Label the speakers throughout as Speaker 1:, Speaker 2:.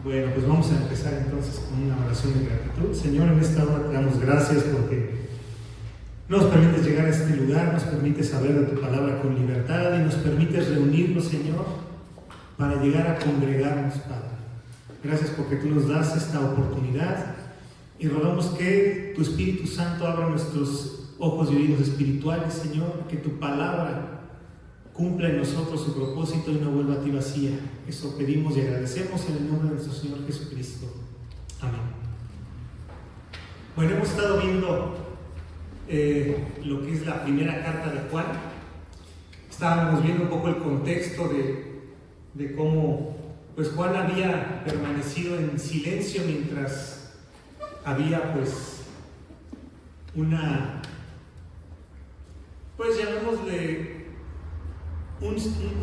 Speaker 1: Bueno, pues vamos a empezar entonces con una oración de gratitud. Señor, en esta hora te damos gracias porque nos permites llegar a este lugar, nos permites saber de tu palabra con libertad y nos permites reunirnos, Señor, para llegar a congregarnos, Padre. Gracias porque tú nos das esta oportunidad y rogamos que tu Espíritu Santo abra nuestros ojos y oídos espirituales, Señor, que tu palabra cumpla en nosotros su propósito y no vuelva a ti vacía. Eso pedimos y agradecemos en el nombre de nuestro Señor Jesucristo. Amén. Bueno, hemos estado viendo lo que es la primera carta de Juan. Estábamos viendo un poco el contexto de cómo pues Juan había permanecido en silencio mientras había llamémosle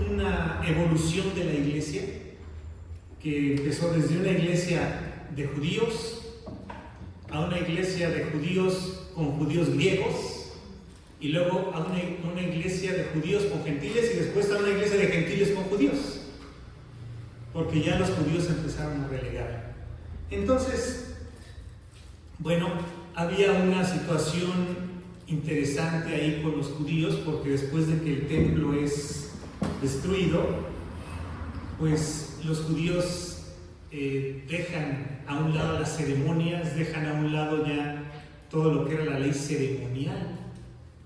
Speaker 1: una evolución de la iglesia que empezó desde una iglesia de judíos a una iglesia de judíos con judíos griegos y luego a una iglesia de judíos con gentiles y después a una iglesia de gentiles con judíos, porque ya los judíos empezaron a relegar. Entonces, bueno, había una situación interesante ahí con los judíos, porque después de que el templo es destruido, pues los judíos dejan a un lado las ceremonias, dejan a un lado ya todo lo que era la ley ceremonial,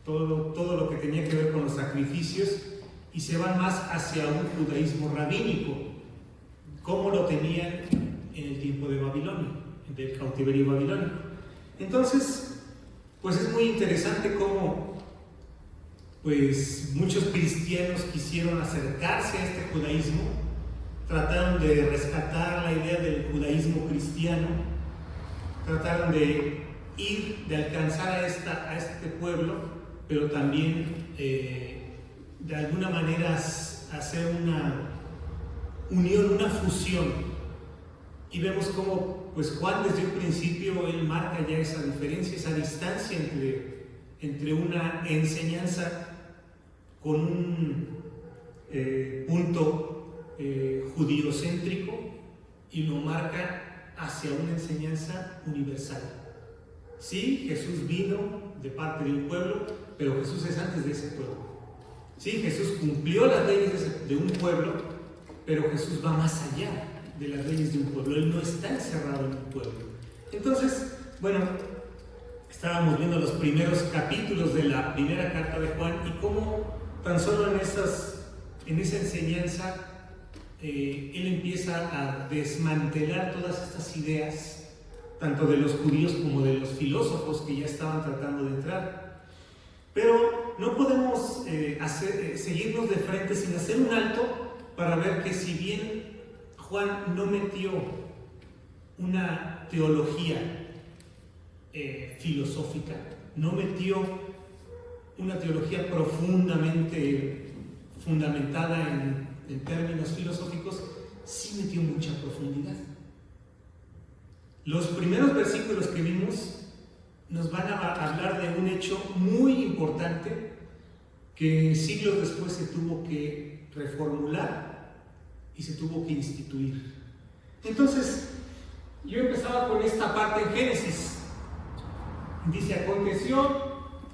Speaker 1: todo lo que tenía que ver con los sacrificios, y se van más hacia un judaísmo rabínico, como lo tenían en el tiempo de Babilonia, del cautiverio babilónico. Entonces, pues es muy interesante cómo pues muchos cristianos quisieron acercarse a este judaísmo, trataron de rescatar la idea del judaísmo cristiano, trataron de alcanzar a este pueblo, pero también de alguna manera hacer una unión, una fusión. Y vemos cómo pues Juan desde un principio él marca ya esa diferencia, esa distancia entre una enseñanza con un punto judiocéntrico y lo marca hacia una enseñanza universal. Sí, Jesús vino de parte de un pueblo, pero Jesús es antes de ese pueblo. Sí, Jesús cumplió las leyes de un pueblo, pero Jesús va más allá de las leyes de un pueblo. Él no está encerrado en un pueblo. Entonces, bueno, estábamos viendo los primeros capítulos de la primera carta de Juan y cómo tan solo en esa enseñanza él empieza a desmantelar todas estas ideas, tanto de los judíos como de los filósofos que ya estaban tratando de entrar. Pero no podemos seguirnos de frente sin hacer un alto para ver que si bien Juan no metió una teología filosófica, no metió una teología profundamente fundamentada en términos filosóficos, sí metió mucha profundidad. Los primeros versículos que vimos nos van a hablar de un hecho muy importante que siglos después se tuvo que reformular y se tuvo que instituir. Entonces, yo empezaba con esta parte en Génesis. Dice: aconteció,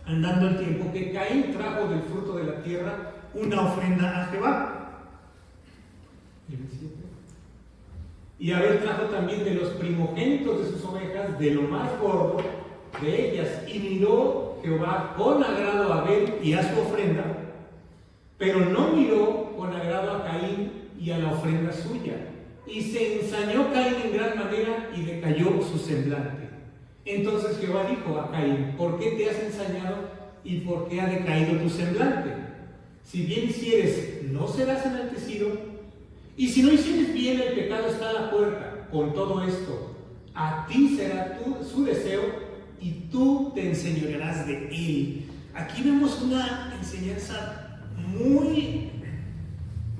Speaker 1: andando el tiempo, que Caín trajo del fruto de la tierra una ofrenda a Jehová. Y Abel trajo también de los primogénitos de sus ovejas, de lo más gordo de ellas. Y miró Jehová con agrado a Abel y a su ofrenda, pero no miró con agrado a Caín y a la ofrenda suya. Y se ensañó Caín en gran manera y decayó su semblante. Entonces Jehová dijo a Caín: ¿por qué te has ensañado y por qué ha decaído tu semblante? Si bien hicieres, no serás enaltecido, y si no hicieres bien, el pecado está a la puerta. Con todo esto, a ti será su deseo y tú te enseñorearás de él. Aquí vemos una enseñanza muy,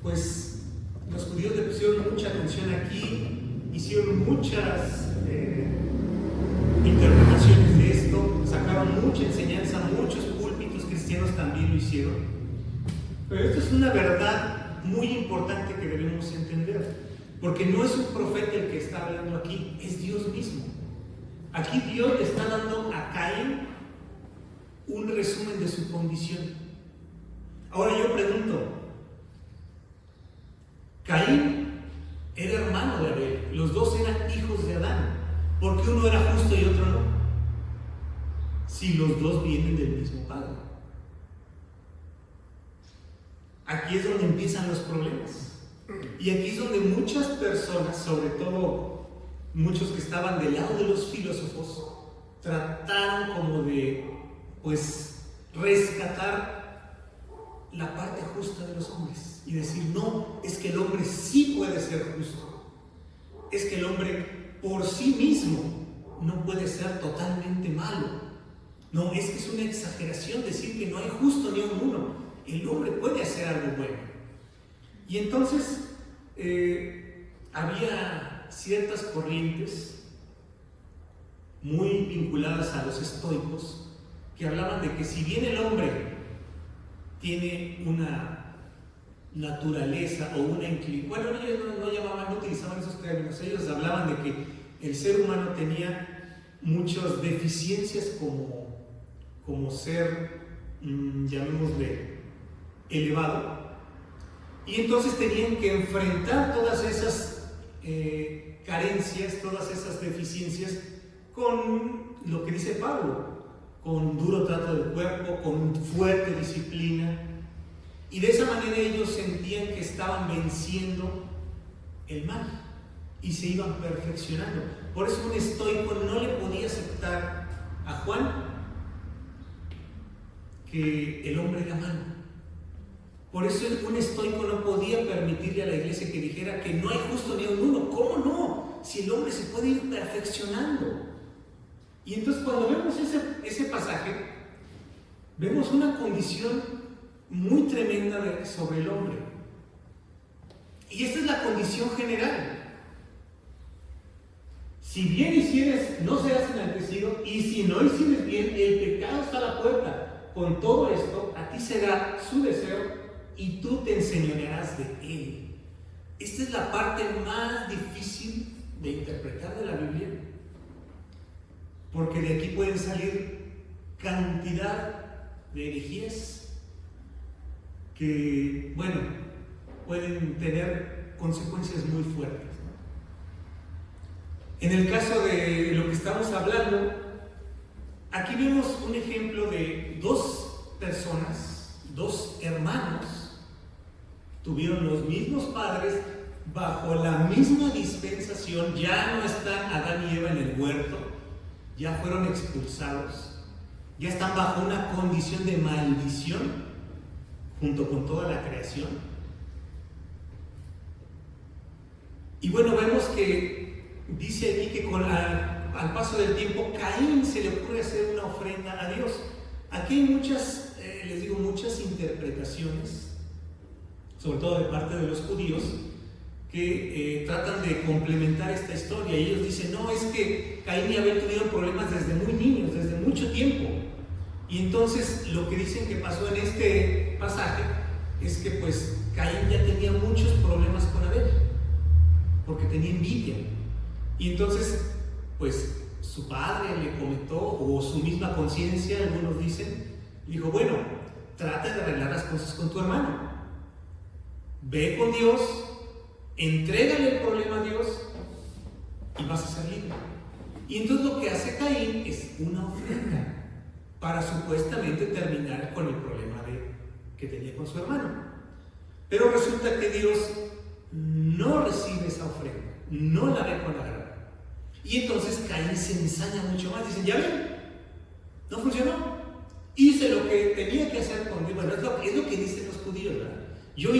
Speaker 1: pues los judíos le pusieron mucha atención aquí, hicieron muchas interpretaciones de esto, sacaron mucha enseñanza, muchos púlpitos cristianos también lo hicieron. Pero esto es una verdad muy importante que debemos entender. Porque no es un profeta el que está hablando aquí, es Dios mismo. Aquí Dios le está dando a Caín un resumen de su condición. Ahora yo pregunto, Caín era hermano de Abel, los dos eran hijos de Adán. ¿Por qué uno era justo y otro no? Si los dos vienen del mismo padre. Aquí es donde empiezan los problemas. Y aquí es donde muchas personas, sobre todo muchos que estaban del lado de los filósofos, trataron como de, rescatar la parte justa de los hombres y decir, no, es que el hombre sí puede ser justo. Es que el hombre por sí mismo no puede ser totalmente malo. No, es que es una exageración decir que no hay justo ni un uno. El hombre puede hacer algo bueno. Y entonces había ciertas corrientes muy vinculadas a los estoicos que hablaban de que si bien el hombre tiene una naturaleza o una inclinación, bueno, ellos no utilizaban esos términos, ellos hablaban de que el ser humano tenía muchas deficiencias como ser, llamémosle, elevado, y entonces tenían que enfrentar todas esas carencias, todas esas deficiencias con lo que dice Pablo, con duro trato del cuerpo, con fuerte disciplina, y de esa manera ellos sentían que estaban venciendo el mal y se iban perfeccionando. Por eso un estoico no le podía aceptar a Juan que el hombre era malo. Por eso un estoico no podía permitirle a la iglesia que dijera que no hay justo ni un uno. ¿Cómo no? Si el hombre se puede ir perfeccionando. Y entonces cuando vemos ese pasaje, vemos una condición muy tremenda sobre el hombre. Y esta es la condición general. Si bien hicieres, no serás enaltecido, y si no hicieres bien, el pecado está a la puerta. Con todo esto, a ti será su deseo, y tú te enseñorearás de él. Esta es la parte más difícil de interpretar de la Biblia, porque de aquí pueden salir cantidad de herejías que, pueden tener consecuencias muy fuertes. En el caso de lo que estamos hablando, aquí vemos un ejemplo de dos personas, dos hermanos, tuvieron los mismos padres, bajo la misma dispensación, ya no están Adán y Eva en el huerto, ya fueron expulsados, ya están bajo una condición de maldición, junto con toda la creación. Y vemos que dice aquí que al paso del tiempo, Caín se le ocurre hacer una ofrenda a Dios. Aquí hay muchas, muchas interpretaciones, sobre todo de parte de los judíos, que tratan de complementar esta historia. Y ellos dicen, no, es que Caín y Abel tuvieron problemas desde muy niños, desde mucho tiempo. Y entonces lo que dicen que pasó en este pasaje es que Caín ya tenía muchos problemas con Abel, porque tenía envidia. Y entonces, su padre le comentó, o su misma conciencia, algunos dicen, dijo, bueno, trata de arreglar las cosas con tu hermano. Ve con Dios, entrégale el problema a Dios y vas a ser libre. Y entonces lo que hace Caín es una ofrenda para supuestamente terminar con el problema que tenía con su hermano. Pero resulta que Dios no recibe esa ofrenda, no la ve con agrado. Y entonces Caín se ensaña mucho más. Dicen, ya ven, no funcionó. Hice lo que tenía que hacer con Dios. Bueno, es lo que dicen los judíos, ¿verdad? Yo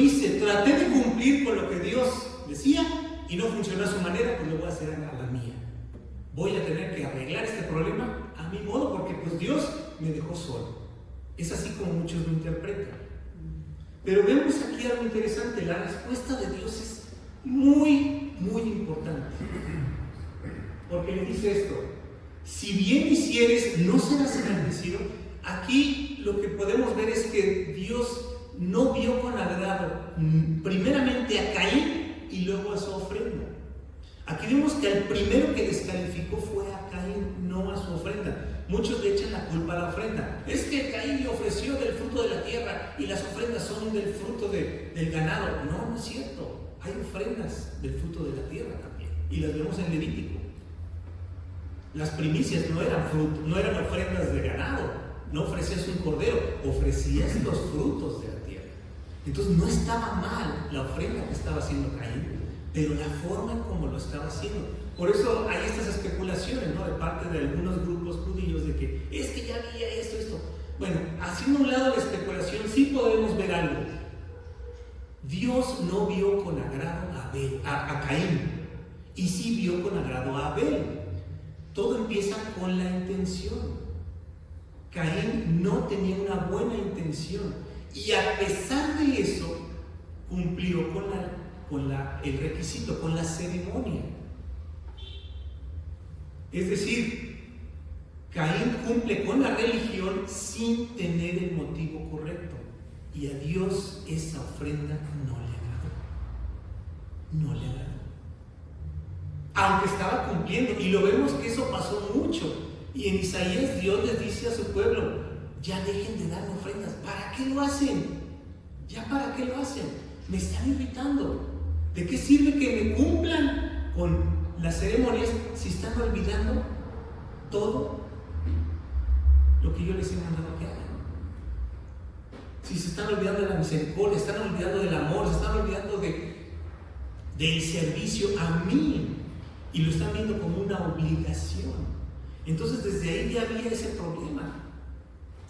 Speaker 1: traté de cumplir con lo que Dios decía y no funcionó a su manera, pues lo voy a hacer a la mía. Voy a tener que arreglar este problema a mi modo, porque Dios me dejó solo. Es así como muchos lo interpretan. Pero vemos aquí algo interesante. La respuesta de Dios es muy, muy importante. Porque le dice esto: si bien hicieres, no serás enaltecido. Aquí lo que podemos ver es que Dios no vio con agrado primeramente a Caín y luego a su ofrenda. Aquí vemos que el primero que descalificó fue a Caín, no a su ofrenda. Muchos le echan la culpa a la ofrenda. Es que Caín le ofreció del fruto de la tierra y las ofrendas son del fruto del ganado. No, no es cierto. Hay ofrendas del fruto de la tierra también. Y las vemos en Levítico. Las primicias no eran ofrendas de ganado. No ofrecías un cordero, ofrecías los frutos de la tierra. Entonces no estaba mal la ofrenda que estaba haciendo Caín, pero la forma en cómo lo estaba haciendo. Por eso hay estas especulaciones, ¿no?, de parte de algunos grupos judíos de que es que ya había esto. Bueno, haciendo a un lado la especulación, sí podemos ver algo. Dios no vio con agrado a Caín, y sí vio con agrado a Abel. Todo empieza con la intención. Caín no tenía una buena intención, y a pesar de eso cumplió con el requisito, con la ceremonia. Es decir, Caín cumple con la religión sin tener el motivo correcto, y a Dios esa ofrenda no le agradó. Aunque estaba cumpliendo, y lo vemos que eso pasó mucho. Y en Isaías Dios les dice a su pueblo: ya dejen de dar ofrendas. ¿Para qué lo hacen? ¿Ya para qué lo hacen? Me están irritando. ¿De qué sirve que me cumplan con las ceremonias si están olvidando todo lo que yo les he mandado que hagan? Si se están olvidando de la misericordia, están olvidando del amor, se están olvidando del servicio a mí, y lo están viendo como una obligación. Entonces desde ahí ya había ese problema.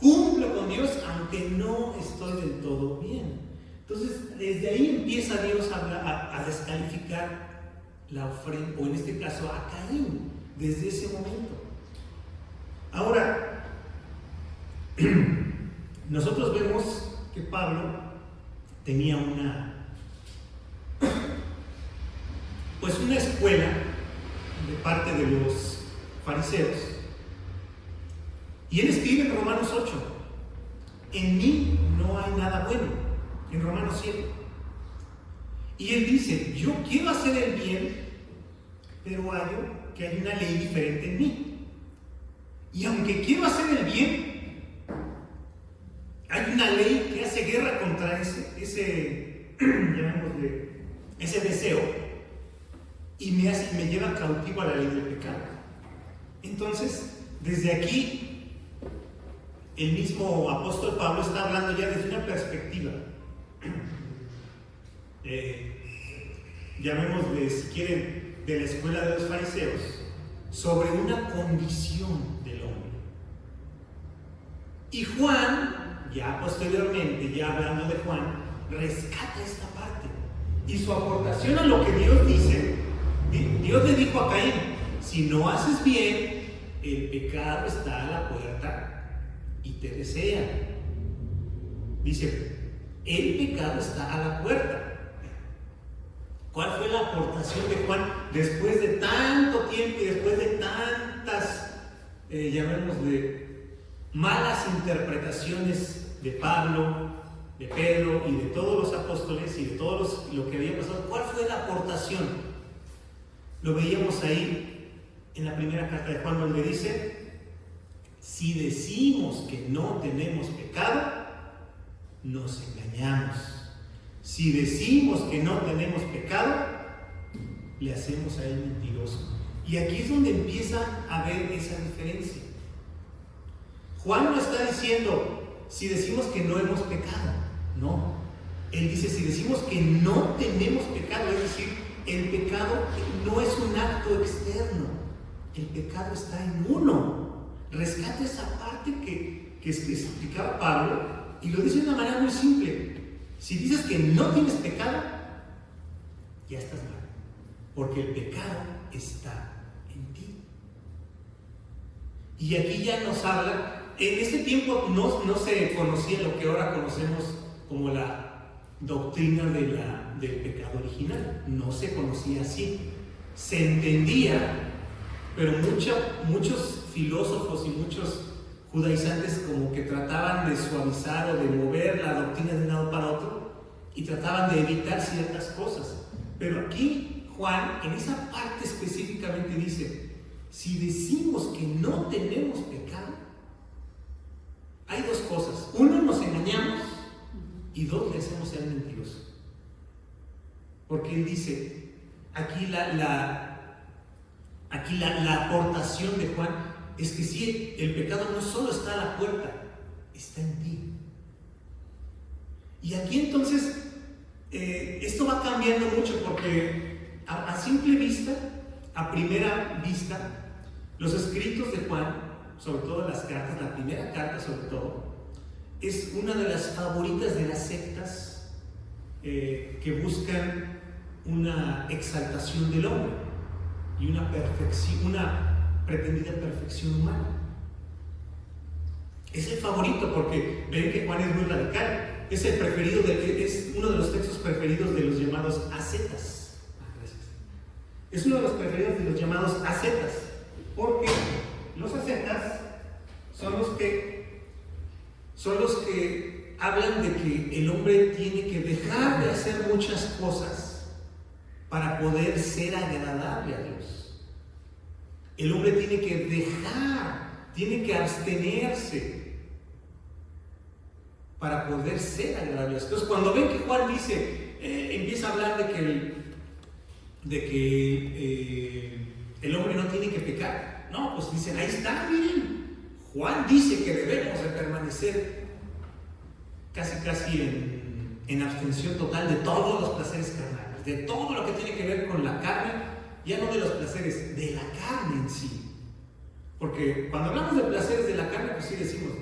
Speaker 1: Cumplo con Dios aunque no estoy del todo bien. Entonces desde ahí empieza Dios a descalificar la ofrenda, o en este caso a Caín, desde ese momento. Ahora, nosotros vemos que Pablo tenía una escuela de parte de los fariseos, y él escribe en Romanos 8: en mí no hay nada bueno, en Romanos 7, y él dice: yo quiero hacer el bien, pero hallo que hay una ley diferente en mí, y aunque quiero hacer el bien, hay una ley que hace guerra contra ese deseo, y me lleva cautivo a la ley del pecado. Entonces, desde aquí, el mismo apóstol Pablo está hablando ya desde una perspectiva, llamémosle, si quieren, de la escuela de los fariseos, sobre una condición del hombre. Y Juan, ya posteriormente, ya hablando de Juan, rescata esta parte. Y su aportación a lo que Dios dice: Dios le dijo a Caín: si no haces bien, el pecado está a la puerta y te desea. Dice: el pecado está a la puerta. ¿Cuál fue la aportación de Juan después de tanto tiempo y después de tantas, llamémosle, malas interpretaciones de Pablo, de Pedro y de todos los apóstoles y de lo que había pasado? ¿Cuál fue la aportación? Lo veíamos ahí en la primera carta de Juan, donde dice: si decimos que no tenemos pecado, nos engañamos. Si decimos que no tenemos pecado, le hacemos a él mentiroso. Y aquí es donde empieza a ver esa diferencia. Juan no está diciendo si decimos que no hemos pecado. No. Él dice si decimos que no tenemos pecado, es decir, el pecado no es un acto externo. El pecado está en uno. Rescata esa parte que explicaba Pablo y lo dice de una manera muy simple. Si dices que no tienes pecado, ya estás mal, porque el pecado está en ti. Y aquí ya nos habla, en ese tiempo no se conocía lo que ahora conocemos como la doctrina del pecado original, no se conocía así. Se entendía, pero muchos filósofos y muchos judaizantes como que trataban de suavizar o de mover la doctrina de un lado para otro y trataban de evitar ciertas cosas. Pero aquí Juan, en esa parte específicamente dice, si decimos que no tenemos pecado, hay dos cosas. Uno, nos engañamos, y dos, le hacemos ser mentirosos. Porque él dice, aquí la aportación de Juan es que si el pecado no solo está a la puerta, está en ti. Y aquí entonces esto va cambiando mucho, porque a simple vista, a primera vista, los escritos de Juan, sobre todo las cartas, la primera carta sobre todo, es una de las favoritas de las sectas que buscan una exaltación del hombre y una pretendida perfección humana. Es el favorito porque ven que Juan es muy radical. Es el preferido, es uno de los textos preferidos de los llamados ascetas. Es uno de los preferidos de los llamados ascetas, porque los ascetas son los que hablan de que el hombre tiene que dejar de hacer muchas cosas para poder ser agradable a Dios. El hombre tiene que dejar, tiene que abstenerse para poder ser agradable a Dios. Entonces, cuando ven que Juan dice, empieza a hablar de que el hombre no tiene que pecar, no, pues dicen, ahí está, miren, Juan dice que debemos de permanecer casi en abstención total de todos los placeres carnales, de todo lo que tiene que ver con la carne, ya no de los placeres, de la carne en sí. Porque cuando hablamos de placeres de la carne, pues sí decimos,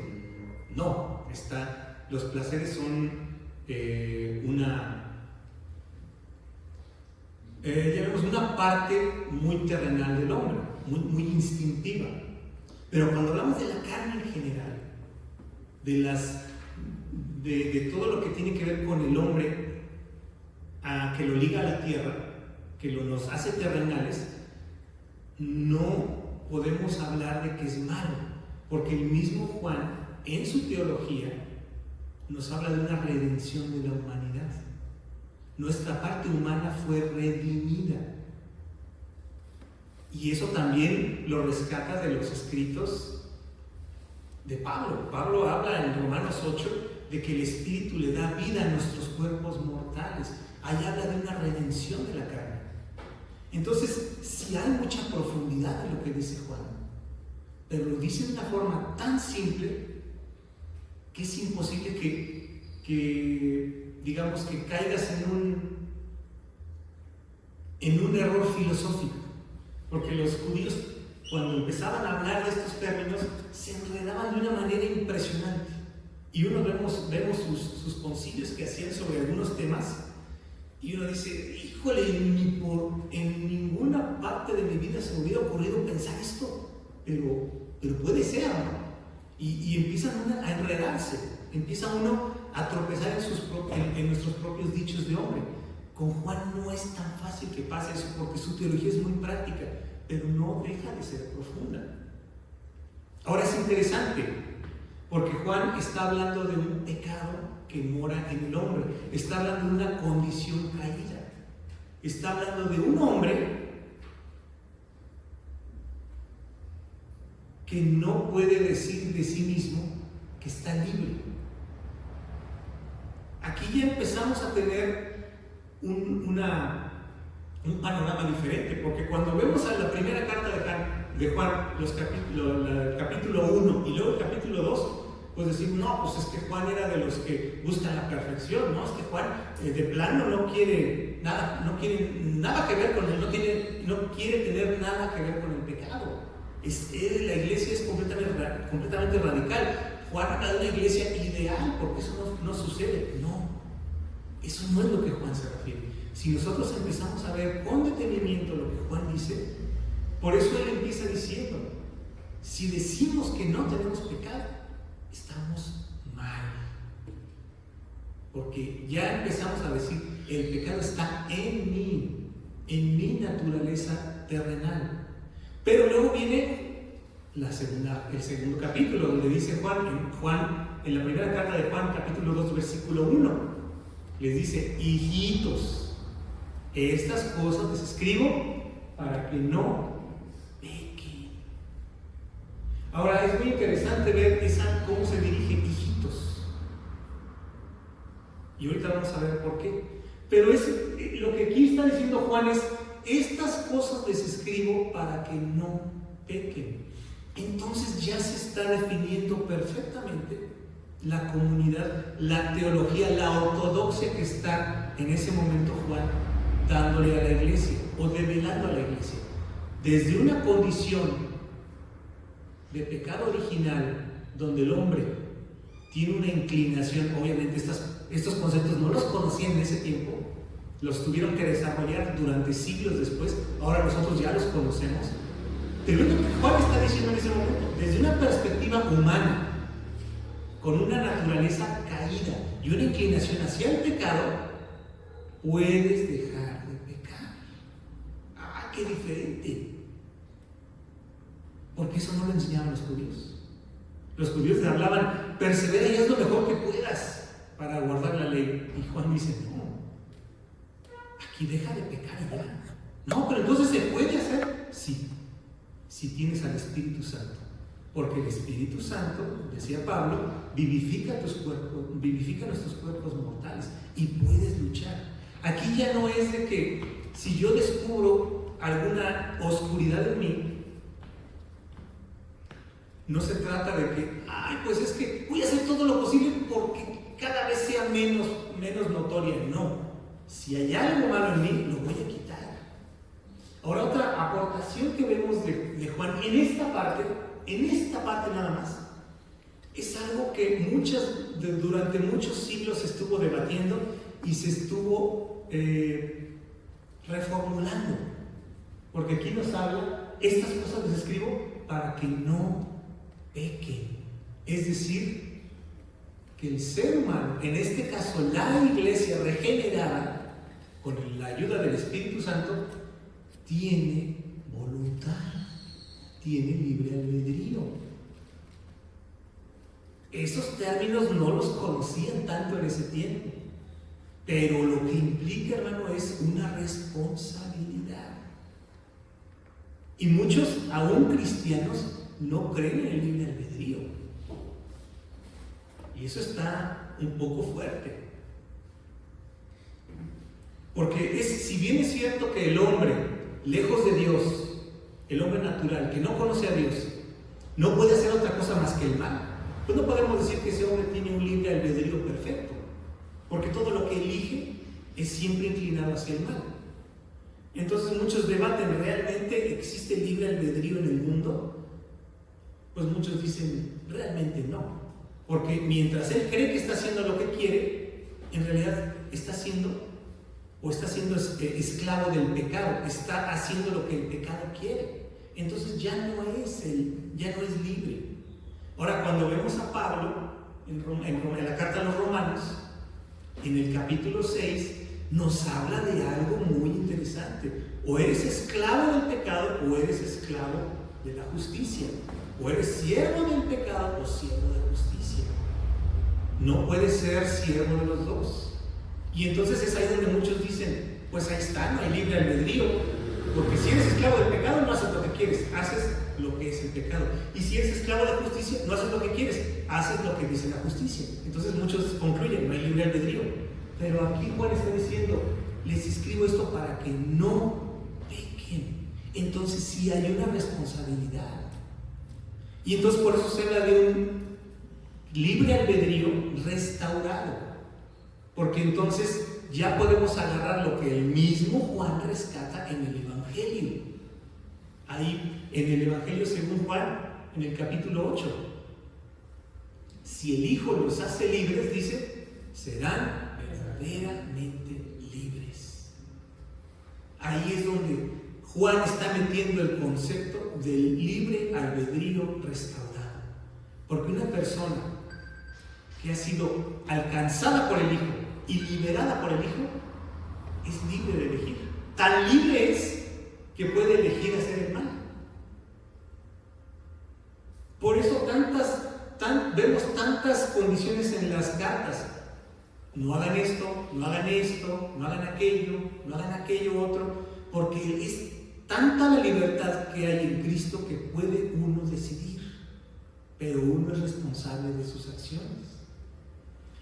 Speaker 1: no, los placeres son una parte muy terrenal del hombre, muy instintiva. Pero cuando hablamos de la carne en general, de todo lo que tiene que ver con el hombre, que lo liga a la tierra, que nos hace terrenales, no podemos hablar de que es malo, porque el mismo Juan, en su teología, nos habla de una redención de la humanidad. Nuestra parte humana fue redimida. Y eso también lo rescata de los escritos de Pablo. Pablo habla en Romanos 8 de que el Espíritu le da vida a nuestros cuerpos mortales. Ahí habla de una redención de la carne. Entonces, sí hay mucha profundidad en lo que dice Juan, pero lo dice de una forma tan simple que es imposible que digamos que caigas en un error filosófico, porque los judíos, cuando empezaban a hablar de estos términos, se enredaban de una manera impresionante. Y uno vemos sus concilios que hacían sobre algunos temas, y uno dice, híjole, en ninguna parte de mi vida se me hubiera ocurrido pensar esto, pero puede ser, ¿no? Y empiezan a enredarse, empieza uno a tropezar en nuestros propios dichos de hombre. Con Juan no es tan fácil que pase eso, porque su teología es muy práctica, pero no deja de ser profunda. Ahora es interesante, porque Juan está hablando de un pecado que mora en el hombre, está hablando de una condición caída, está hablando de un hombre que no puede decir de sí mismo que está libre. Aquí ya empezamos a tener un panorama diferente, porque cuando vemos a la primera carta de Juan, el capítulo 1 y luego el capítulo 2, pues decimos, no, pues es que Juan era de los que buscan la perfección, ¿no? Es que Juan de plano no quiere nada que ver con él, no quiere tener nada que ver con el pecado. La iglesia es completamente radical. Juan habla de una iglesia ideal, porque eso no sucede. No, eso no es lo que Juan se refiere. Si nosotros empezamos a ver con detenimiento lo que Juan dice, por eso él empieza diciendo, si decimos que no tenemos pecado, estamos mal. Porque ya empezamos a decir, el pecado está en mi naturaleza terrenal. Pero luego viene el segundo capítulo, donde dice Juan, en la primera carta de Juan, capítulo 2, versículo 1, les dice, hijitos, estas cosas les escribo para que no pequen. Ahora es muy interesante ver cómo se dirige hijitos. Y ahorita vamos a ver por qué. Pero lo que aquí está diciendo Juan es: estas cosas les escribo para que no pequen. Entonces ya se está definiendo perfectamente la comunidad, la teología, la ortodoxia que está en ese momento Juan dándole a la iglesia o develando a la iglesia. Desde una condición de pecado original, donde el hombre tiene una inclinación, obviamente estos conceptos no los conocían en ese tiempo, los tuvieron que desarrollar durante siglos después, ahora nosotros ya los conocemos. Pero lo que Juan está diciendo en ese momento, desde una perspectiva humana, con una naturaleza caída y una inclinación hacia el pecado, puedes dejar de pecar. ¡Ah, qué diferente! Porque eso no lo enseñaban los judíos. Los judíos le hablaban: persevera y haz lo mejor que puedas para guardar la ley. Y Juan dice: no, aquí deja de pecar y ya. No, pero entonces ¿se puede hacer? Sí, si tienes al Espíritu Santo. Porque el Espíritu Santo, decía Pablo, vivifica tus cuerpos, vivifica nuestros cuerpos mortales y puedes luchar. Aquí ya no es de que si yo descubro alguna oscuridad en mí, no se trata de que, pues es que voy a hacer todo lo posible porque cada vez sea menos notoria. No, si hay algo malo en mí, lo voy a quitar. Ahora, otra aportación que vemos de Juan en esta parte nada más, es algo que durante muchos siglos se estuvo debatiendo y se estuvo reformulando. Porque aquí nos habla: estas cosas les escribo para que no pequen. Es decir, que el ser humano, en este caso la iglesia regenerada, con la ayuda del Espíritu Santo, tiene voluntad, tiene libre albedrío. Esos términos no los conocían tanto en ese tiempo, pero lo que implica, hermano, es una responsabilidad. Y muchos, aún cristianos, no creen en el libre albedrío. Y eso está un poco fuerte. Porque si bien es cierto que el hombre, lejos de Dios, el hombre natural, que no conoce a Dios, no puede hacer otra cosa más que el mal, pues no podemos decir que ese hombre tiene un libre albedrío perfecto, porque todo lo que elige es siempre inclinado hacia el mal. Entonces muchos debaten: ¿realmente existe libre albedrío en el mundo? Pues muchos dicen: realmente no, porque mientras él cree que está haciendo lo que quiere, en realidad está siendo esclavo del pecado, está haciendo lo que el pecado quiere. Entonces ya no es libre. Ahora, cuando vemos a Pablo en la carta a los Romanos, en el capítulo 6, nos habla de algo muy interesante: o eres esclavo del pecado o eres esclavo de la justicia, o eres siervo del pecado o siervo de justicia. No puedes ser siervo de los dos. Y entonces es ahí donde muchos dicen: pues ahí está, no hay libre albedrío, porque si eres esclavo del pecado no haces lo que quieres, haces lo que es el pecado. Y si eres esclavo de justicia, no haces lo que quieres, haces lo que dice la justicia. Entonces muchos concluyen: no hay libre albedrío. Pero aquí Juan está diciendo: les escribo esto para que no pequen. Entonces sí hay una responsabilidad. Y entonces por eso se habla de un libre albedrío restaurado. Porque entonces ya podemos agarrar lo que el mismo Juan rescata en el Evangelio. Ahí, en el Evangelio según Juan, en el capítulo 8. Si el Hijo los hace libres, dice, serán verdaderamente libres. Ahí es donde Juan está metiendo el concepto del libre albedrío restaurado. Porque una persona que ha sido alcanzada por el Hijo y liberada por el Hijo es libre de elegir. Tan libre es que puede elegir hacer el mal. Por eso vemos tantas condiciones en las cartas: no hagan esto, no hagan esto, no hagan aquello, no hagan aquello otro, porque es tanta la libertad que hay en Cristo que puede uno decidir, pero uno es responsable de sus acciones.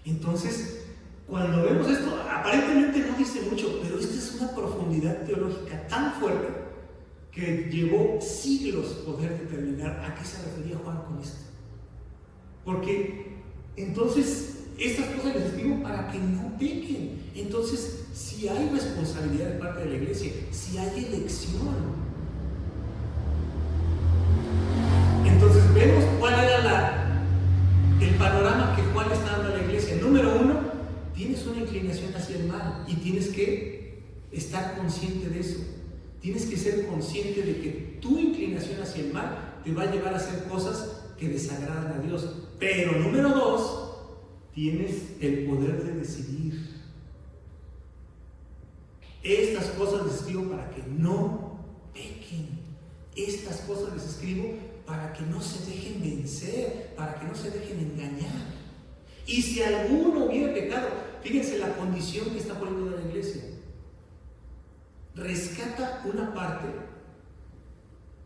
Speaker 1: Entonces, cuando vemos esto, aparentemente no dice mucho, pero esta es una profundidad teológica tan fuerte que llevó siglos poder determinar a qué se refería Juan con esto. Porque entonces estas cosas les escribo para que no pequen. Entonces, si hay responsabilidad de parte de la iglesia, si hay elección, entonces vemos cuál era el panorama que Juan está dando a la iglesia. Número uno, tienes una inclinación hacia el mal y tienes que estar consciente de eso. Tienes que ser consciente de que tu inclinación hacia el mal te va a llevar a hacer cosas que desagradan a Dios. Pero número dos, tienes el poder de decidir. Estas cosas les escribo para que no pequen. Estas cosas les escribo para que no se dejen vencer, para que no se dejen engañar. Y si alguno hubiera pecado, fíjense la condición que está poniendo la iglesia. Rescata una parte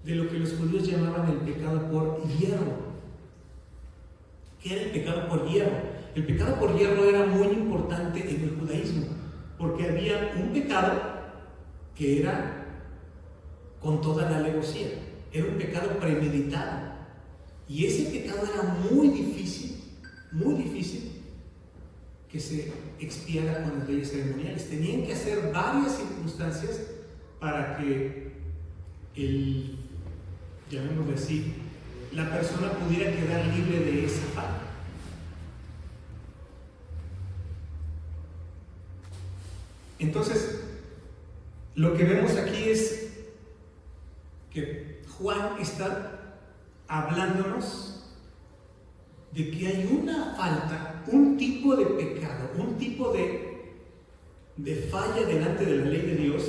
Speaker 1: de lo que los judíos llamaban el pecado por hierro. ¿Qué era el pecado por hierro? El pecado por hierro era muy importante en el judaísmo, porque había un pecado que era con toda la alevosía, era un pecado premeditado, y ese pecado era muy difícil que se expiara con las leyes ceremoniales. Tenían que hacer varias circunstancias para que llamémoslo así, la persona pudiera quedar libre de esa falta. Entonces, lo que vemos aquí es que Juan está hablándonos de que hay una falta, un tipo de pecado, un tipo de falla delante de la ley de Dios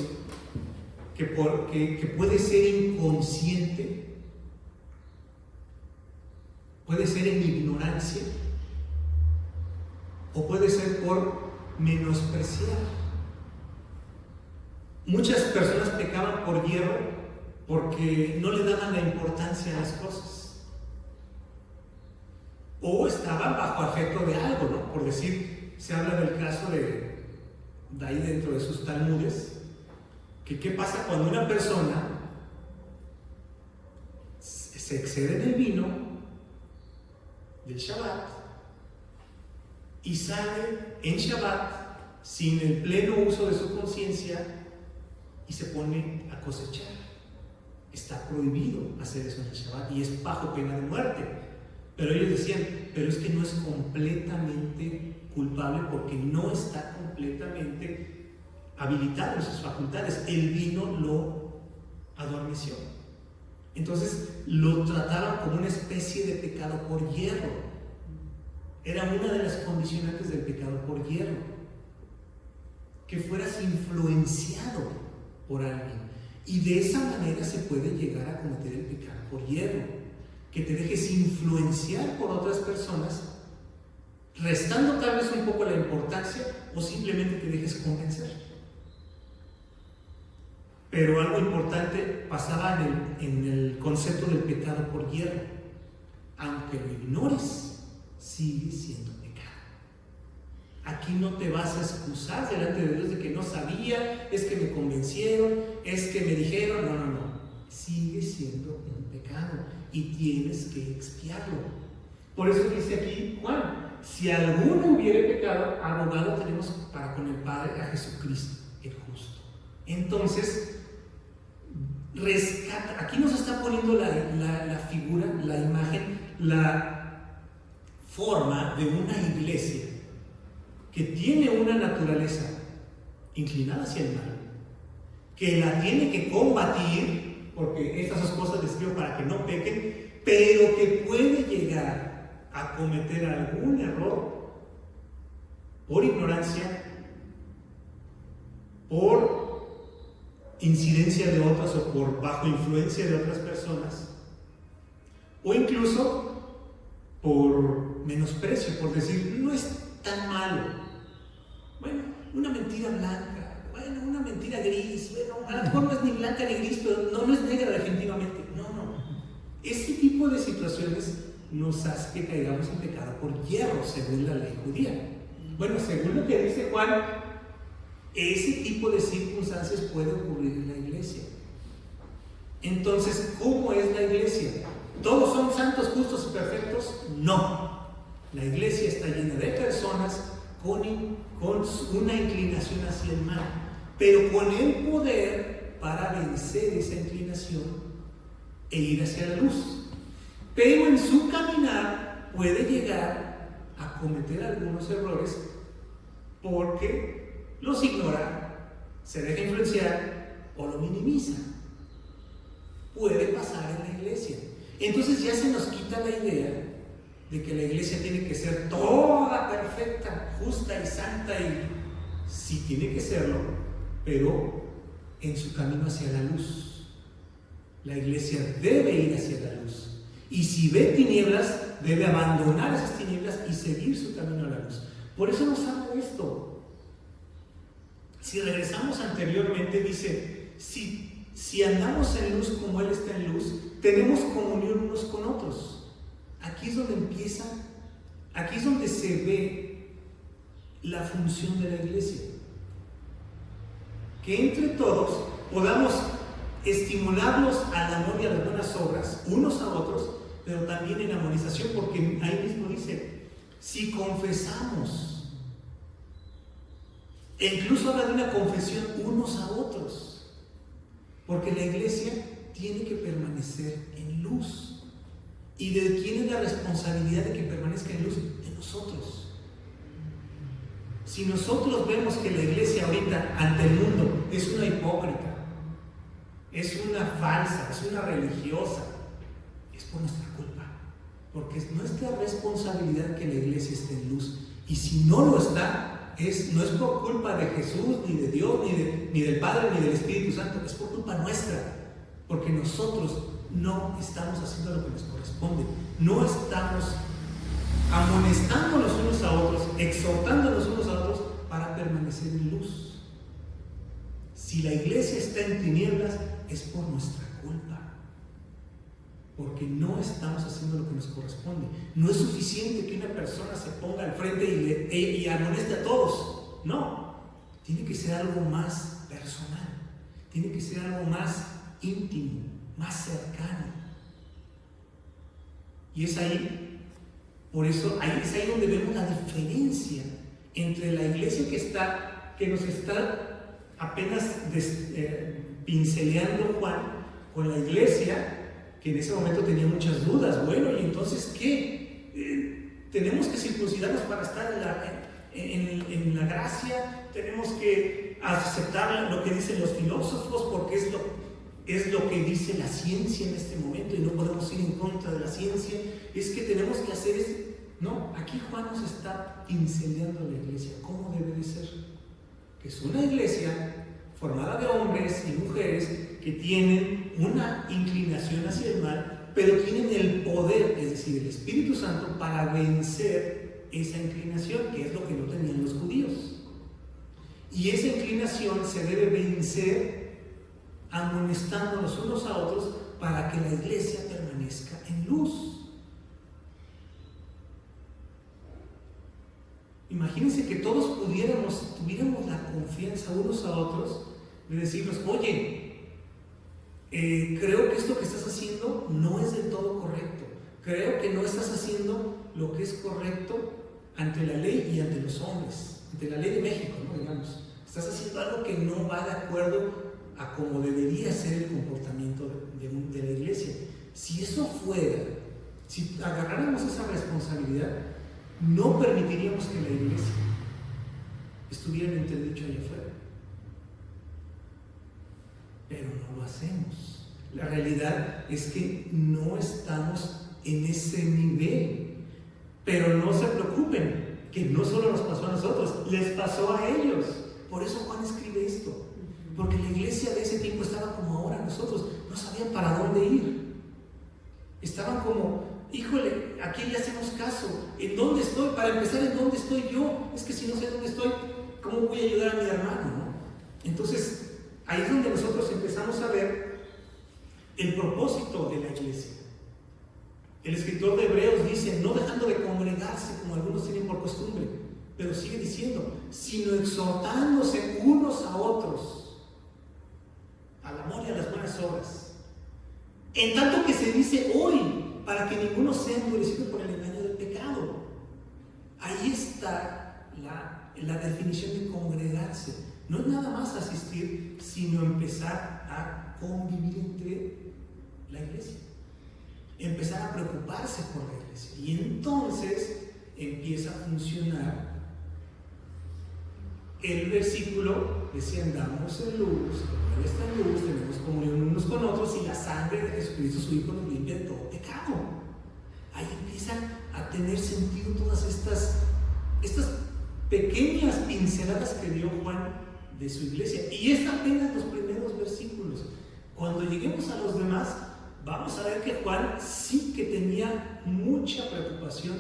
Speaker 1: que puede ser inconsciente, puede ser en ignorancia o puede ser por menospreciar. Muchas personas pecaban por hierro porque no le daban la importancia a las cosas, o estaban bajo afecto de algo, ¿no? Por decir, se habla del caso de ahí dentro de sus talmudes, que qué pasa cuando una persona se excede en el vino del Shabbat y sale en Shabbat sin el pleno uso de su conciencia y se pone a cosechar. Está prohibido hacer eso en el Shabbat y es bajo pena de muerte. Pero ellos decían, pero es que no es completamente culpable porque no está completamente habilitado en sus facultades. El vino lo adormeció. Entonces lo trataban como una especie de pecado por hierro. Era una de las condicionantes del pecado por hierro, que fueras influenciado por alguien, y de esa manera se puede llegar a cometer el pecado por hierro, que te dejes influenciar por otras personas, restando tal vez un poco la importancia, o simplemente te dejes convencer. Pero algo importante pasaba en el concepto del pecado por hierro. Aunque lo ignores, sigue siendo pecado. Aquí no te vas a excusar delante de Dios de que no sabía, es que me convencieron, es que me dijeron. No. Sigue siendo un pecado y tienes que expiarlo. Por eso dice aquí Juan, si alguno hubiere pecado, abogado tenemos para con el Padre a Jesucristo, el justo. Entonces, rescata, aquí nos está poniendo la figura, la imagen, la forma de una iglesia que tiene una naturaleza inclinada hacia el mal, que la tiene que combatir, porque estas dos cosas les escribo para que no pequen, pero que puede llegar a cometer algún error por ignorancia, por incidencia de otras o por bajo influencia de otras personas, o incluso por menosprecio, por decir, no es tan malo. Bueno, una mentira blanca, bueno, una mentira gris, bueno, a lo mejor no es ni blanca ni gris, pero no es negra definitivamente. No. Ese tipo de situaciones nos hace que caigamos en pecado por hierro, según la ley judía. Bueno, según lo que dice Juan, ese tipo de circunstancias puede ocurrir en la iglesia. Entonces, ¿cómo es la iglesia? ¿Todos son santos, justos y perfectos? No. La iglesia está llena de personas con una inclinación hacia el mal, pero con el poder para vencer esa inclinación e ir hacia la luz. Pero en su caminar puede llegar a cometer algunos errores porque los ignora, se deja influenciar o lo minimiza. Puede pasar en la iglesia. Entonces ya se nos quita la idea de que la iglesia tiene que ser toda perfecta, justa y santa, y sí tiene que serlo, pero en su camino hacia la luz. La iglesia debe ir hacia la luz, y si ve tinieblas, debe abandonar esas tinieblas y seguir su camino a la luz. Por eso nos habla de esto. Si regresamos anteriormente, dice, si andamos en luz como Él está en luz, tenemos comunión unos con otros. Aquí es donde empieza, aquí es donde se ve la función de la iglesia. Que entre todos podamos estimularlos al amor y a las buenas obras, unos a otros, pero también en armonización, porque ahí mismo dice, si confesamos, e incluso habla de una confesión unos a otros, porque la iglesia tiene que permanecer en luz. ¿Y de quién es la responsabilidad de que permanezca en luz? De nosotros. Si nosotros vemos que la iglesia ahorita ante el mundo es una hipócrita, es una falsa, es una religiosa, es por nuestra culpa, porque es nuestra responsabilidad que la iglesia esté en luz. Y si no lo está, no es por culpa de Jesús, ni de Dios, ni del Padre, ni del Espíritu Santo, es por culpa nuestra, porque nosotros no estamos haciendo lo que nos corresponde, no estamos amonestándonos unos a otros, exhortándonos unos a otros para permanecer en luz. Si la iglesia está en tinieblas, es por nuestra culpa, porque no estamos haciendo lo que nos corresponde. No es suficiente que una persona se ponga al frente y amoneste a todos. No, tiene que ser algo más personal, tiene que ser algo más íntimo, más cercano. Y es ahí, por eso es ahí donde vemos la diferencia entre la iglesia que nos está apenas pinceleando Juan, con la iglesia que en ese momento tenía muchas dudas. Bueno, ¿y entonces qué? ¿Tenemos que circuncidarnos para estar en la gracia? ¿Tenemos que aceptar lo que dicen los filósofos porque es lo que dice la ciencia en este momento y no podemos ir en contra de la ciencia? Es que tenemos que hacer eso. No, aquí Juan nos está pincelando la iglesia, cómo debe de ser. Que es una iglesia formada de hombres y mujeres que tienen una inclinación hacia el mal, pero tienen el poder, es decir, el Espíritu Santo, para vencer esa inclinación, que es lo que no tenían los judíos. Y esa inclinación se debe vencer amonestándonos unos a otros para que la iglesia permanezca en luz. Imagínense que todos tuviéramos la confianza unos a otros de decirnos, oye, creo que esto que estás haciendo no es del todo correcto, creo que no estás haciendo lo que es correcto ante la ley y ante los hombres, ante la ley de México, ¿no? Digamos, estás haciendo algo que no va de acuerdo a cómo debería ser el comportamiento de la iglesia. Si eso fuera, si agarráramos esa responsabilidad, no permitiríamos que la iglesia estuviera en entredicho allá afuera. Pero no lo hacemos. La realidad es que no estamos en ese nivel. Pero no se preocupen, que no solo nos pasó a nosotros, les pasó a ellos. Por eso Juan escribe esto. Porque la iglesia de ese tiempo estaba como ahora nosotros, no sabían para dónde ir. Estaban como, híjole, aquí le hacemos caso. ¿En dónde estoy? Para empezar, ¿en dónde estoy yo? Es que si no sé dónde estoy, ¿cómo voy a ayudar a mi hermano? ¿No? Entonces, ahí es donde nosotros empezamos a ver el propósito de la iglesia. El escritor de Hebreos dice, no dejando de congregarse como algunos tienen por costumbre, pero sigue diciendo, sino exhortándose unos a otros al amor y a las buenas obras. En tanto que se dice hoy, para que ninguno sea endurecido por el engaño del pecado. Ahí está la definición de congregarse. No es nada más asistir, sino empezar a convivir entre la iglesia. Empezar a preocuparse por la iglesia. Y entonces empieza a funcionar el versículo, decía, andamos en luz, Él está en luz, tenemos comunión unos con otros y la sangre de Jesucristo su Hijo nos limpia de todo pecado. Ahí empiezan a tener sentido todas estas pequeñas pinceladas que dio Juan de su iglesia. Y es apenas los primeros versículos. Cuando lleguemos a los demás, vamos a ver que Juan sí que tenía mucha preocupación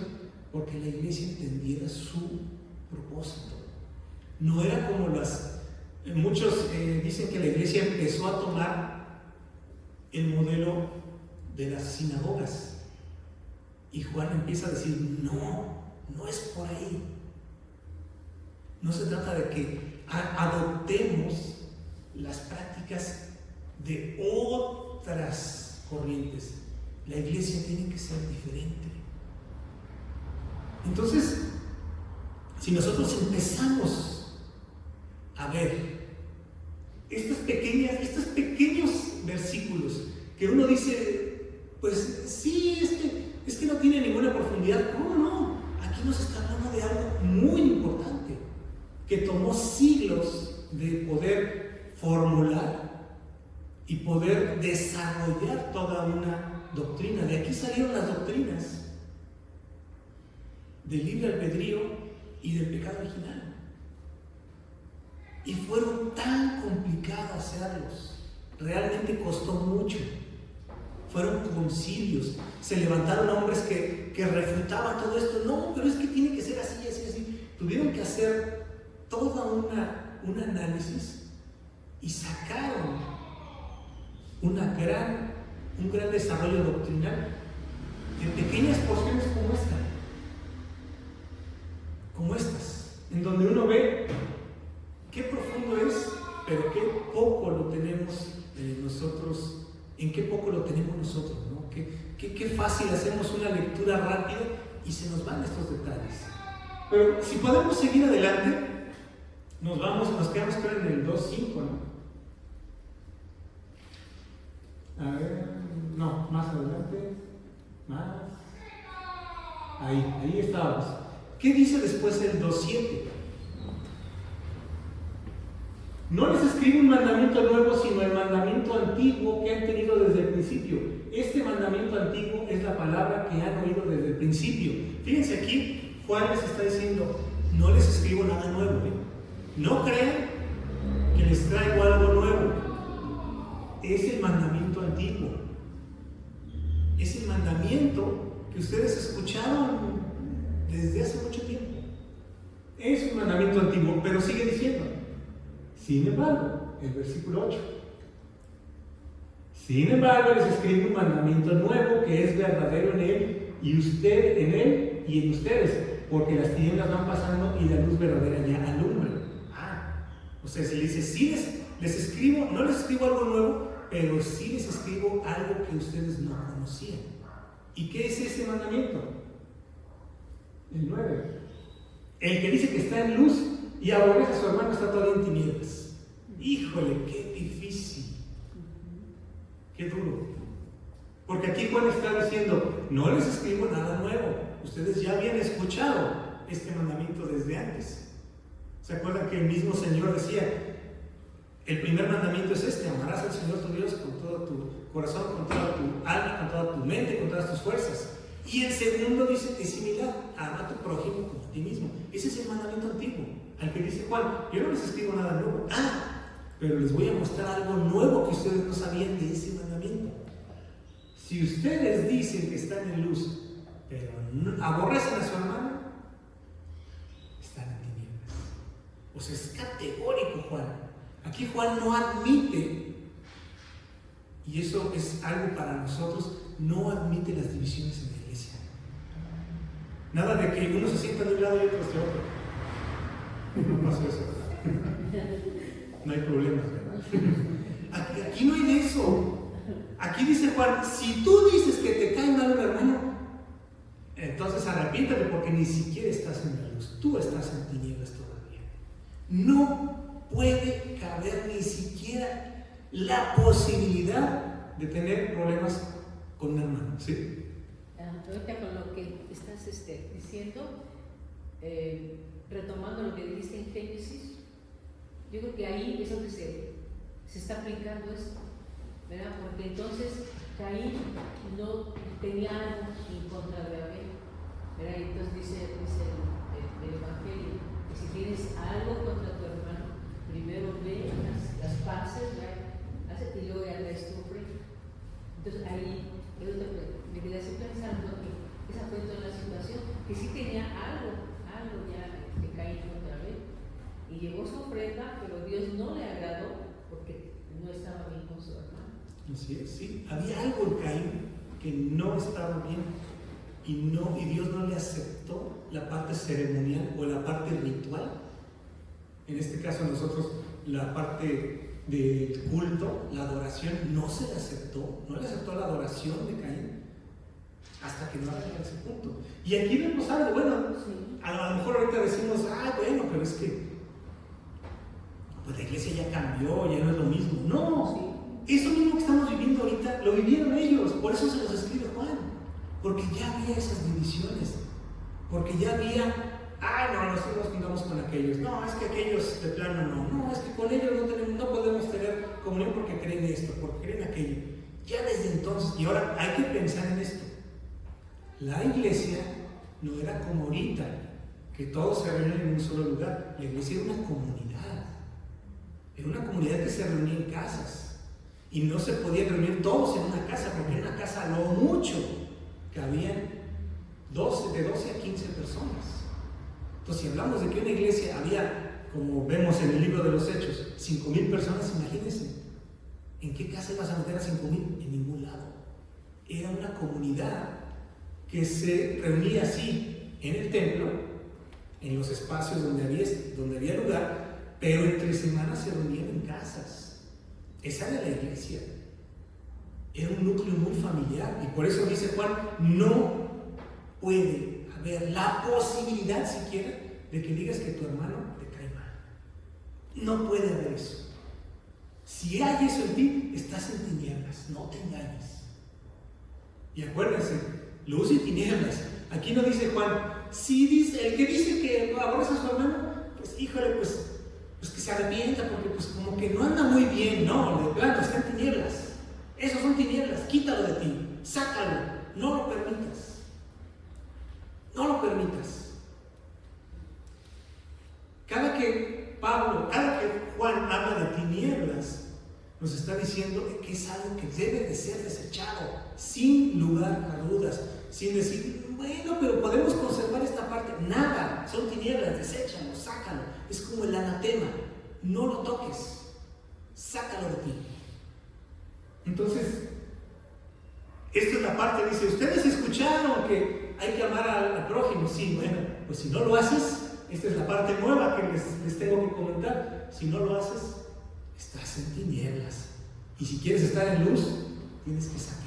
Speaker 1: porque la iglesia entendiera su propósito. No era como muchos dicen que la iglesia empezó a tomar el modelo de las sinagogas. Y Juan empieza a decir, no es por ahí. No se trata de que adoptemos las prácticas de otras corrientes. La iglesia tiene que ser diferente. Entonces, si nosotros empezamos a ver estos pequeños versículos que uno dice, pues sí, es que no tiene ninguna profundidad. ¿Cómo no? Aquí nos está hablando de algo muy importante que tomó siglos de poder formular y poder desarrollar toda una doctrina. De aquí salieron las doctrinas del libre albedrío y del pecado original. Y fueron tan complicados hacerlos. Realmente costó mucho. Fueron concilios. Se levantaron hombres que refutaban todo esto. No, pero es que tiene que ser así, así, así. Tuvieron que hacer todo un análisis y sacaron un gran desarrollo doctrinal de pequeñas porciones como estas, en donde uno ve qué profundo es, pero qué poco lo tenemos nosotros, en qué poco lo tenemos nosotros, ¿no? Qué fácil hacemos una lectura rápida y se nos van estos detalles. Pero si podemos seguir adelante, nos quedamos creo en el 2.5, ¿no? A ver, no, más adelante, más. Ahí estábamos. ¿Qué dice después el 2.7? No les escribo un mandamiento nuevo, sino el mandamiento antiguo que han tenido desde el principio. Este mandamiento antiguo es la palabra que han oído desde el principio. Fíjense aquí, Juan les está diciendo, no les escribo nada nuevo. No crean que les traigo algo nuevo. Es el mandamiento antiguo. Es el mandamiento que ustedes escucharon desde hace mucho tiempo. Es un mandamiento antiguo, pero sigue diciendo. Sin embargo, el versículo 8. Sin embargo, les escribo un mandamiento nuevo que es verdadero en él y usted en él y en ustedes, porque las tinieblas van pasando y la luz verdadera ya alumbra. O sea, se le dice, sí les escribo, no les escribo algo nuevo, pero sí les escribo algo que ustedes no conocían. ¿Y qué es ese mandamiento? El 9. El que dice que está en luz y aborrece a su hermano está todavía en tinieblas. Híjole, qué difícil. Qué duro. Porque aquí Juan está diciendo, no les escribo nada nuevo. Ustedes ya habían escuchado este mandamiento desde antes. ¿Se acuerdan que el mismo Señor decía, el primer mandamiento es este, amarás al Señor tu Dios con todo tu corazón, con toda tu alma, con toda tu mente, con todas tus fuerzas? Y el segundo dice, es similar, ama a tu prójimo como a ti mismo. Ese es el mandamiento antiguo, al que dice Juan, yo no les escribo nada nuevo. Pero les voy a mostrar algo nuevo que ustedes no sabían de ese mandamiento. Si ustedes dicen que están en luz, pero aborrecen a su hermano, están en tinieblas. O sea, es categórico Juan. Aquí Juan no admite, y eso es algo para nosotros, no admite las divisiones en la iglesia. Nada de que uno se sienta de un lado y otro de otro. No pasa eso. No hay problemas, ¿verdad? Aquí no hay de eso. Aquí dice Juan, si tú dices que te cae mal un hermano, entonces arrepiéntete porque ni siquiera estás en la luz. Tú estás en tinieblas todavía. No puede caber ni siquiera la posibilidad de tener problemas con un hermano. ¿Sí?
Speaker 2: Ahorita con lo que estás diciendo, retomando lo que dijiste en Génesis, yo creo que ahí es donde se está aplicando esto, ¿verdad? Porque entonces Caín no tenía algo en contra de Abel, ¿verdad? Y entonces dice el Evangelio que si tienes algo contra tu hermano, primero ve las paces, ¿verdad? Y luego ya la estufre. Entonces ahí me quedé así pensando que esa fue toda la situación, que sí tenía algo ya de Caín contra Abel, y llevó su ofrenda, pero Dios no le agradó porque no estaba bien con su hermano.
Speaker 1: Así es, sí. Había algo en Caín que no estaba bien y Dios no le aceptó la parte ceremonial o la parte ritual. En este caso nosotros la parte del culto, la adoración, no se le aceptó, no le aceptó la adoración de Caín hasta que no llegó a ese punto. Y aquí vemos algo, bueno,
Speaker 2: Sí.
Speaker 1: a lo mejor ahorita decimos, bueno, pero es que pues la iglesia ya cambió, ya no es lo mismo. No, eso mismo que estamos viviendo ahorita, lo vivieron ellos, por eso se los escribe Juan, porque ya había esas divisiones, porque ya había, nosotros nos juntamos con aquellos, no, es que aquellos de plano no, es que con ellos no podemos tener comunión porque creen esto, porque creen aquello. Ya desde entonces, y ahora hay que pensar en esto, la iglesia no era como ahorita, que todos se reunían en un solo lugar. La iglesia era una comunidad. Era una comunidad que se reunía en casas. Y no se podían reunir todos en una casa, porque en una casa a lo mucho cabían de 12 a 15 personas. Entonces, si hablamos de que una iglesia había, como vemos en el libro de los Hechos, 5,000 personas, imagínense, ¿en qué casa ibas a meter a 5,000? En ningún lado. Era una comunidad que se reunía así en el templo, en los espacios donde había lugar, pero entre semanas se reunían en casas. Esa era la iglesia. Era un núcleo muy familiar. Y por eso dice Juan, no puede haber la posibilidad siquiera de que digas que tu hermano te cae mal. No puede haber eso. Si hay eso en ti, estás en tinieblas. No te engañes. Y acuérdense, luz y tinieblas. Aquí no dice Juan, si dice, el que dice que aborrece a su hermano, pues híjole, pues que se arrepienta porque pues como que no anda muy bien. No, de plano, está en tinieblas. Esos son tinieblas, quítalo de ti, sácalo, no lo permitas. No lo permitas. Cada que Juan habla de tinieblas, nos está diciendo que es algo que debe de ser desechado, sin lugar a dudas, sin decir, bueno, pero podemos conservar esta parte. Nada, son tinieblas, deséchalo, sácalo. Es como el anatema, no lo toques, sácalo de ti. Entonces, esta es la parte, dice, ustedes escucharon que hay que amar al prójimo. Sí, bueno, pues si no lo haces, esta es la parte nueva que les tengo que comentar. Si no lo haces, estás en tinieblas. Y si quieres estar en luz, tienes que sacar.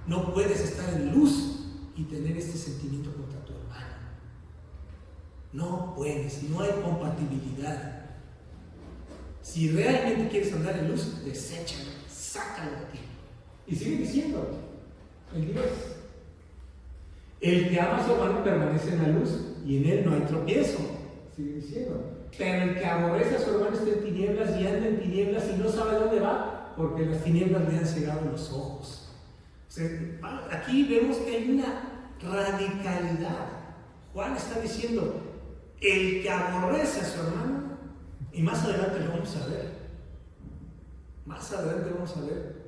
Speaker 1: No puedes estar en luz y tener este sentimiento contra tu hermano. No puedes, no hay compatibilidad. Si realmente quieres andar en luz, deséchalo, sácalo de ti. Y sigue diciendo, el 10. El que ama a su hermano permanece en la luz y en él no hay tropiezo. Sigue diciendo. Pero el que aborrece a su hermano está en tinieblas y anda en tinieblas y no sabe dónde va, porque las tinieblas le han cegado los ojos. O sea, aquí vemos que hay una radicalidad. Juan está diciendo, el que aborrece a su hermano, y más adelante lo vamos a ver. Más adelante vamos a ver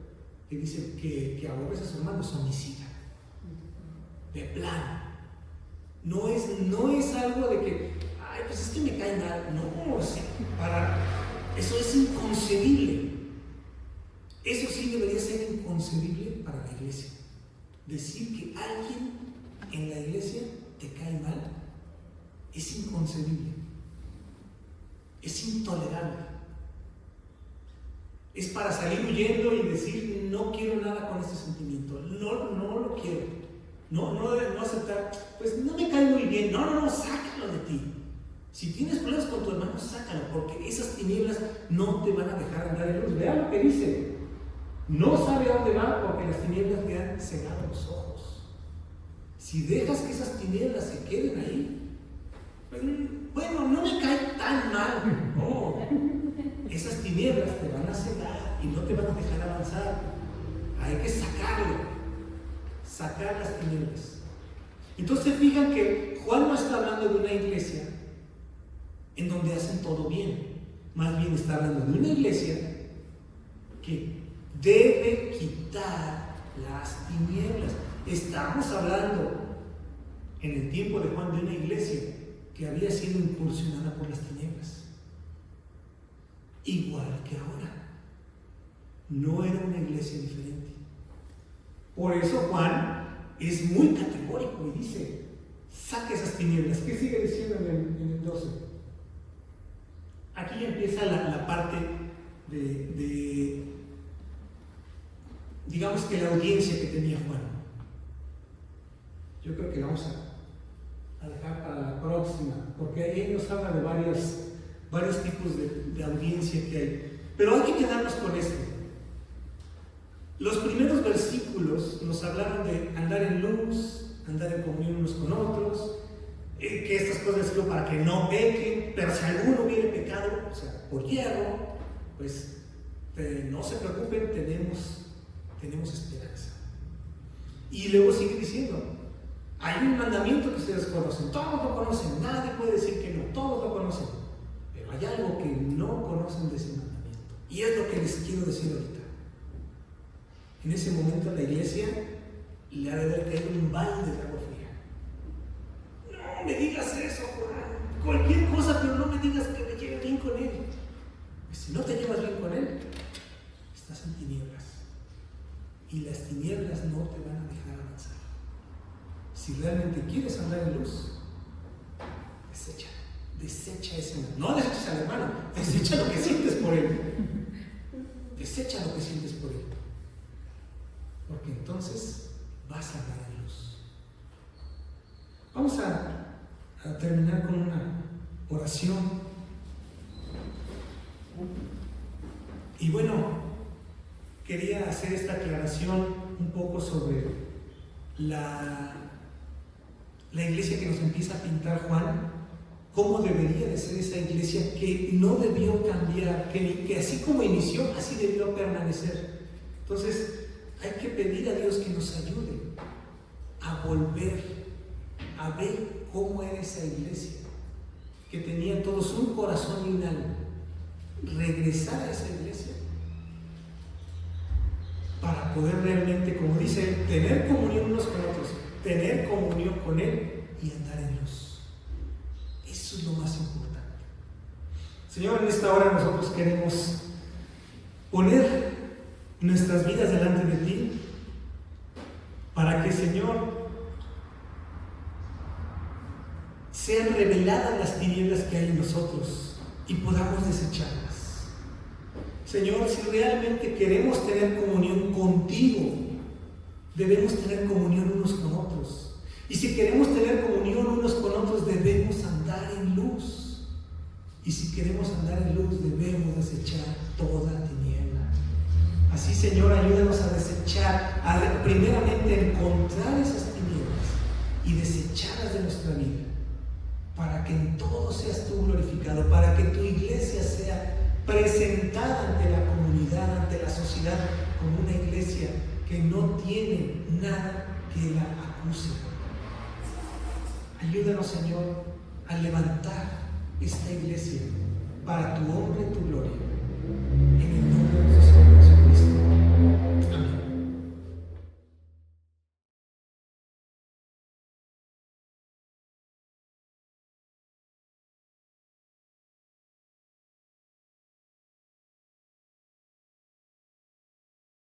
Speaker 1: que dice que aborrece a su hermano es homicida. De plano. No es algo de que, pues es que me cae mal. No, o sea, Eso es inconcebible. Eso sí debería ser inconcebible para la iglesia. Decir que alguien en la iglesia te cae mal es inconcebible. Es intolerable. Es para salir huyendo y decir, no quiero nada con este sentimiento. No lo quiero. No aceptar. Pues no me cae muy bien. No, sácalo de ti. Si tienes problemas con tu hermano, sácalo, porque esas tinieblas no te van a dejar andar en luz. Vean lo que dice. No sabe a dónde va porque las tinieblas le han cegado los ojos. Si dejas que esas tinieblas se queden ahí, pues, bueno, no me cae tan mal. No. Esas tinieblas te van a cegar y no te van a dejar avanzar. Hay que sacar las tinieblas. Entonces fijan que Juan no está hablando de una iglesia en donde hacen todo bien. Más bien está hablando de una iglesia que debe quitar las tinieblas. Estamos hablando en el tiempo de Juan de una iglesia que había sido incursionada por las tinieblas. Igual que ahora. No era una iglesia diferente. Por eso Juan es muy categórico y dice, saque esas tinieblas. ¿Qué sigue diciendo en el 12? Aquí empieza la parte de digamos que la audiencia que tenía Juan. Yo creo que vamos a dejar para la próxima, porque ahí nos habla de varios tipos de audiencia que hay. Pero hay que quedarnos con esto. Los primeros versículos nos hablaron de andar en luz, andar en comunión unos con otros, que estas cosas son para que no pequen, pero si alguno hubiere pecado, o sea, por hierro, pues no se preocupen, tenemos esperanza. Y luego sigue diciendo, hay un mandamiento que ustedes conocen, todos lo conocen, nadie puede decir que no, todos lo conocen, pero hay algo que no conocen de ese mandamiento, y es lo que les quiero decir ahorita. En ese momento la iglesia le ha de haber caído un balde de agua fría. No me digas eso, Juan, cualquier cosa, pero no me digas que me lleve bien con él. Pues si no te llevas bien con él, estás en tinieblas. Y las tinieblas no te van a dejar avanzar. Si realmente quieres andar en luz, desecha ese mal. No deseches al hermano, desecha lo que sientes por él. Desecha lo que sientes por él. Porque entonces vas a andar en luz. Vamos a terminar con una oración. Y bueno, quería hacer esta aclaración un poco sobre la iglesia que nos empieza a pintar Juan, cómo debería de ser esa iglesia que no debió cambiar, que así como inició, así debió permanecer. Entonces, hay que pedir a Dios que nos ayude a volver a ver cómo era esa iglesia, que tenía todos un corazón y un alma. Regresar a esa iglesia para poder realmente, como dice, tener comunión unos con otros, tener comunión con Él y andar en luz. Eso es lo más importante. Señor, en esta hora nosotros queremos poner nuestras vidas delante de ti para que, Señor, sean reveladas las tinieblas que hay en nosotros y podamos desecharlas. Señor, si realmente queremos tener comunión contigo, debemos tener comunión unos con otros. Y si queremos tener comunión unos con otros, debemos andar en luz. Y si queremos andar en luz, debemos desechar toda tiniebla. Así, Señor, ayúdanos a desechar, primeramente encontrar esas tinieblas y desecharlas de nuestra vida, para que en todo seas tú glorificado, para que tu iglesia sea presentada ante la comunidad, ante la sociedad, como una iglesia que no tiene nada que la acuse. Ayúdanos, Señor, a levantar esta iglesia para tu honra y tu gloria. En el nombre de Jesús.